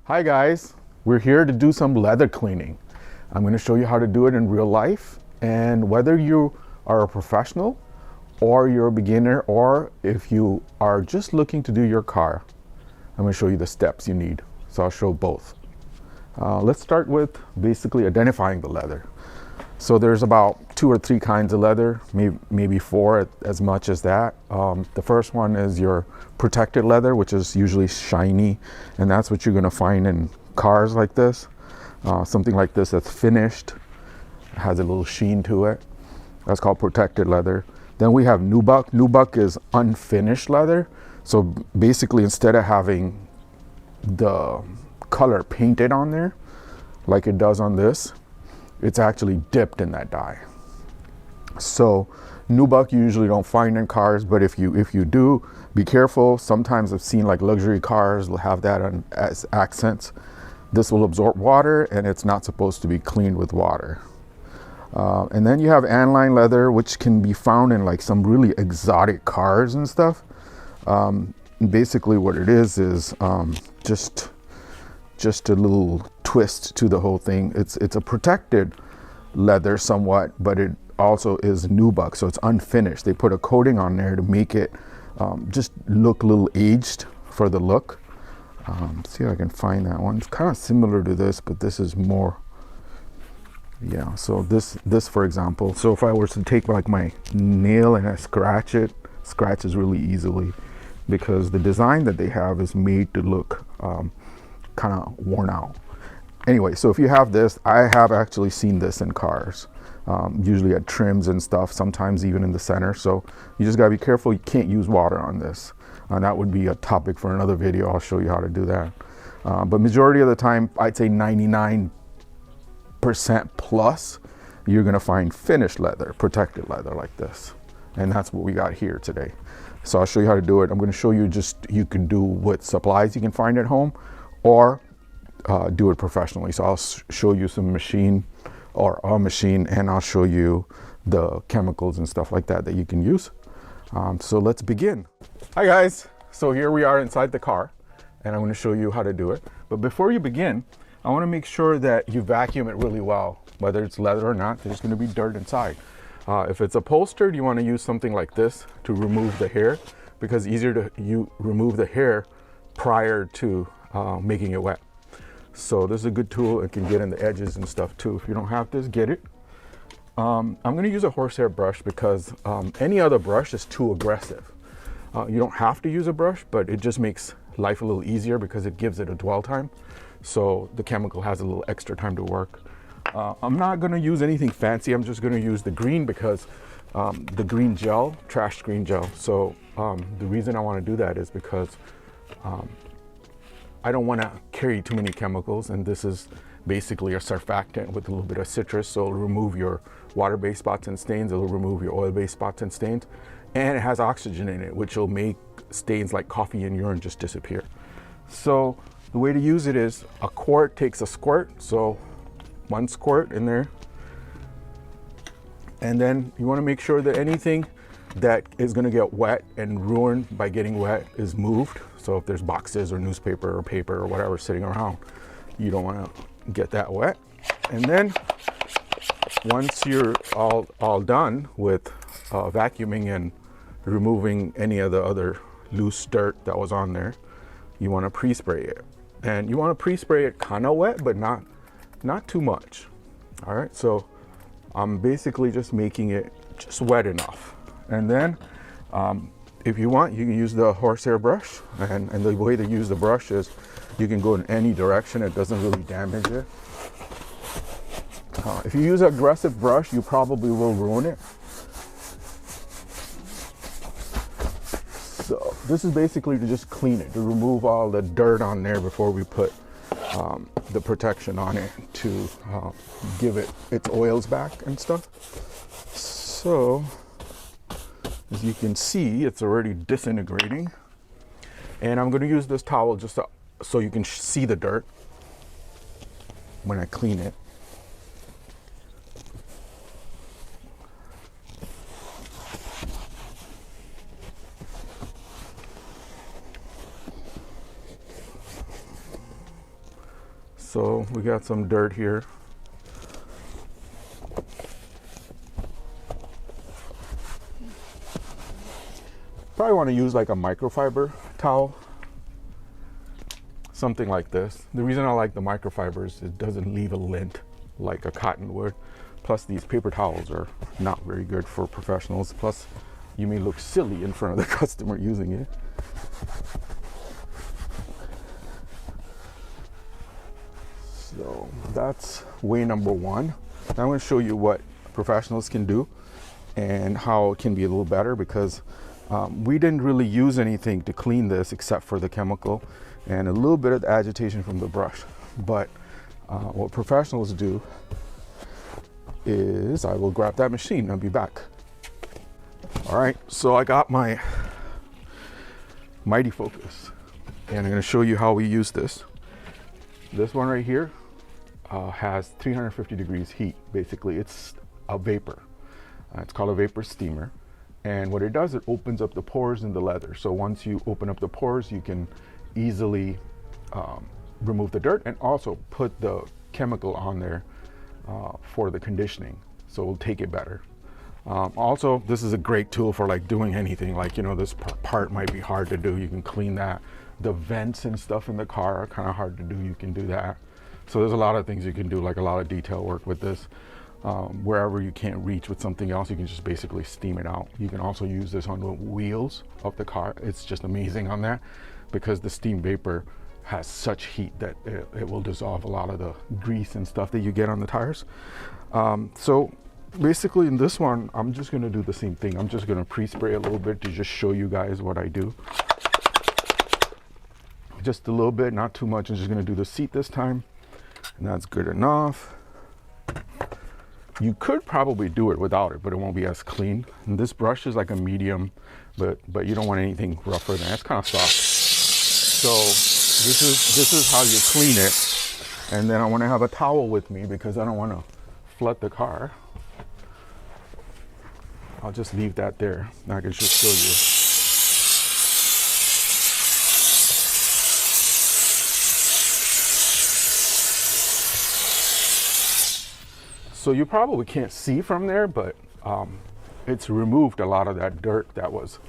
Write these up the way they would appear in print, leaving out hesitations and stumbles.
Hi guys, we're here to do some leather cleaning. I'm going to show you how to do it in real life, and whether you are a professional or you're a beginner, or if you are just looking to do your car, I'm going to show you the steps you need. So I'll show both. Let's start with basically identifying the leather. So there's about 2 or 3 kinds of leather, maybe 4 as much as that. The first one is your protected leather, which is usually shiny, and that's what you're going to find in cars like this. Something like this that's finished, has a little sheen to it. That's called protected leather. Then we have nubuck. Nubuck is unfinished leather. So basically, instead of having the color painted on there like it does on this, it's actually dipped in that dye. So nubuck you usually don't find in cars, but if you do, be careful. Sometimes I've seen like luxury cars will have that on as accents. This will absorb water, and it's not supposed to be cleaned with water. And then you have aniline leather, which can be found in like some really exotic cars and stuff. Basically what it is just a little twist to the whole thing. It's a protected leather somewhat, but it also is nubuck, so it's unfinished. They put a coating on there to make it just look a little aged for the look. See if I can find that one. It's kind of similar to this, but this is more, yeah. So this for example, so if I was to take like my nail and I scratch it, scratches really easily, because the design that they have is made to look kind of worn out. Anyway, so if you have this, I have actually seen this in cars, usually at trims and stuff, sometimes even in the center. So you just gotta be careful. You can't use water on this. That would be a topic for another video. I'll show you how to do that. But majority of the time, I'd say 99% plus, you're gonna find finished leather, protected leather like this. And that's what we got here today. So I'll show you how to do it. I'm gonna show you you can do with supplies you can find at home, or do it professionally. So I'll show you some machine or a machine, and I'll show you the chemicals and stuff like that you can use. So let's begin. Hi guys, so here we are inside the car, and I'm going to show you how to do it. But before you begin, I want to make sure that you vacuum it really well. Whether it's leather or not, there's going to be dirt inside. If it's upholstered, you want to use something like this to remove the hair, because it's easier to remove the hair prior to making it wet. So this is a good tool. It can get in the edges and stuff too. If you don't have this, get it. I'm going to use a horsehair brush because any other brush is too aggressive. You don't have to use a brush, but it just makes life a little easier because it gives it a dwell time. So the chemical has a little extra time to work. I'm not going to use anything fancy. I'm just going to use the green because the green gel, trash green gel. So the reason I want to do that is because I don't want to carry too many chemicals, and this is basically a surfactant with a little bit of citrus, so it'll remove your water-based spots and stains, it'll remove your oil-based spots and stains, and it has oxygen in it, which will make stains like coffee and urine just disappear. So the way to use it is a quart takes a squirt, so 1 squirt in there, and then you want to make sure that anything that is going to get wet and ruined by getting wet is moved. So if there's boxes or newspaper or paper or whatever sitting around, you don't want to get that wet. And then once you're all done with vacuuming and removing any of the other loose dirt that was on there, you want to pre-spray it. And you want to pre-spray it kind of wet, but not too much. All right, so I'm basically just making it just wet enough. And then if you want, you can use the horsehair brush, and the way to use the brush is you can go in any direction. It doesn't really damage it. If you use an aggressive brush, you probably will ruin it. So this is basically to just clean it, to remove all the dirt on there before we put the protection on it to give it its oils back and stuff. So as you can see, it's already disintegrating, and I'm going to use this towel just so you can see the dirt when I clean it. So we got some dirt here. Probably want to use like a microfiber towel, something like this. The reason I like the microfiber is it doesn't leave a lint like a cotton would. Plus these paper towels are not very good for professionals. Plus you may look silly in front of the customer using it. So that's way number one. Now I'm going to show you what professionals can do and how it can be a little better, because we didn't really use anything to clean this except for the chemical and a little bit of the agitation from the brush. But what professionals do is I will grab that machine and I'll be back. All right, so I got my Mighty Focus and I'm going to show you how we use this. This one right here has 350 degrees heat. Basically, it's a vapor. It's called a vapor steamer. And what it does, it opens up the pores in the leather. So once you open up the pores, you can easily remove the dirt and also put the chemical on there for the conditioning. So it'll take it better. Also, this is a great tool for like doing anything. Like, you know, this part might be hard to do. You can clean that. The vents and stuff in the car are kind of hard to do. You can do that. So there's a lot of things you can do, like a lot of detail work with this. Wherever you can't reach with something else, you can just basically steam it out. You can also use this on the wheels of the car. It's just amazing on that because the steam vapor has such heat that it will dissolve a lot of the grease and stuff that you get on the tires. So basically in this one, I'm just gonna do the same thing. I'm just gonna pre-spray a little bit to just show you guys what I do. Just a little bit, not too much. I'm just gonna do the seat this time, and that's good enough. You could probably do it without it, but it won't be as clean. And this brush is like a medium, but you don't want anything rougher than that. It's kind of soft. So this is how you clean it. And then I want to have a towel with me because I don't want to flood the car. I'll just leave that there. Now I can just show you. So you probably can't see from there, but it's removed a lot of that dirt that was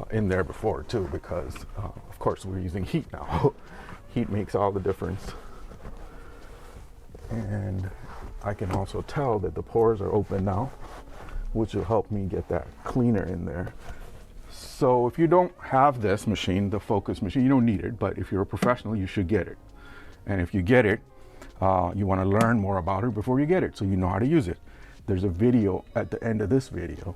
in there before too, because of course we're using heat now. Heat makes all the difference. And I can also tell that the pores are open now, which will help me get that cleaner in there. So if you don't have this machine, the Focus machine, you don't need it, but if you're a professional, you should get it. And if you get it, you want to learn more about it before you get it, so you know how to use it. There's a video at the end of this video.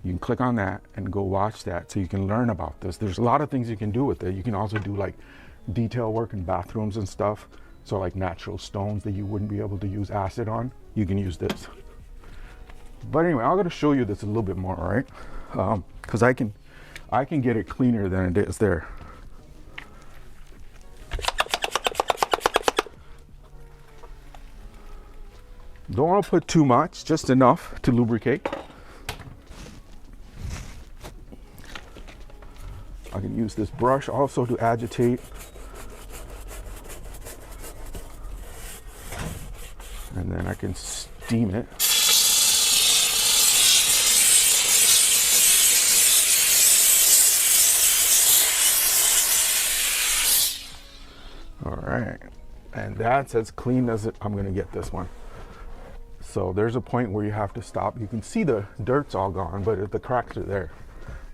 You can click on that and go watch that so you can learn about this. There's a lot of things you can do with it. You can also do like detail work in bathrooms and stuff. So like natural stones that you wouldn't be able to use acid on, you can use this. But anyway, I'm going to show you this a little bit more, all right? Because I can get it cleaner than it is there. Don't want to put too much, just enough to lubricate. I can use this brush also to agitate. And then I can steam it. All right, and that's as clean as I'm gonna get this one. So there's a point where you have to stop. You can see the dirt's all gone, but the cracks are there,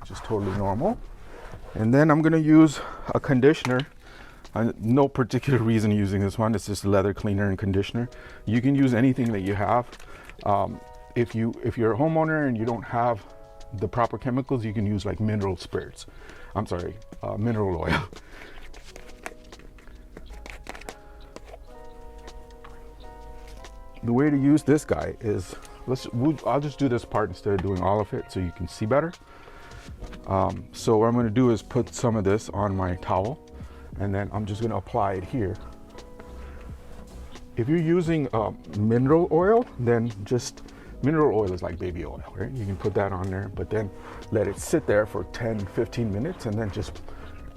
which is totally normal. And then I'm gonna use a conditioner. No particular reason using this one. It's just leather cleaner and conditioner. You can use anything that you have. If you're a homeowner and you don't have the proper chemicals, you can use like mineral spirits. I'm sorry, mineral oil. The way to use this guy is, I'll just do this part instead of doing all of it so you can see better. So what I'm going to do is put some of this on my towel, and then I'm just going to apply it here. If you're using mineral oil, then just mineral oil is like baby oil, right? You can put that on there, but then let it sit there for 10-15 minutes and then just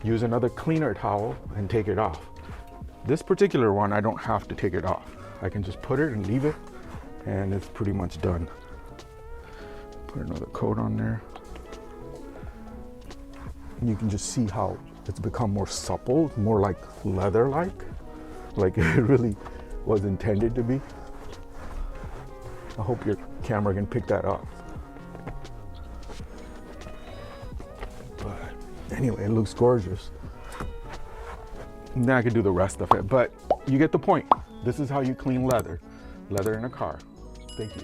use another cleaner towel and take it off. This particular one, I don't have to take it off. I can just put it and leave it, and it's pretty much done. Put another coat on there. You can just see how it's become more supple, more like leather-like, like it really was intended to be. I hope your camera can pick that up. But anyway, it looks gorgeous. And then I could do the rest of it, but you get the point. This is how you clean leather in a car. Thank you.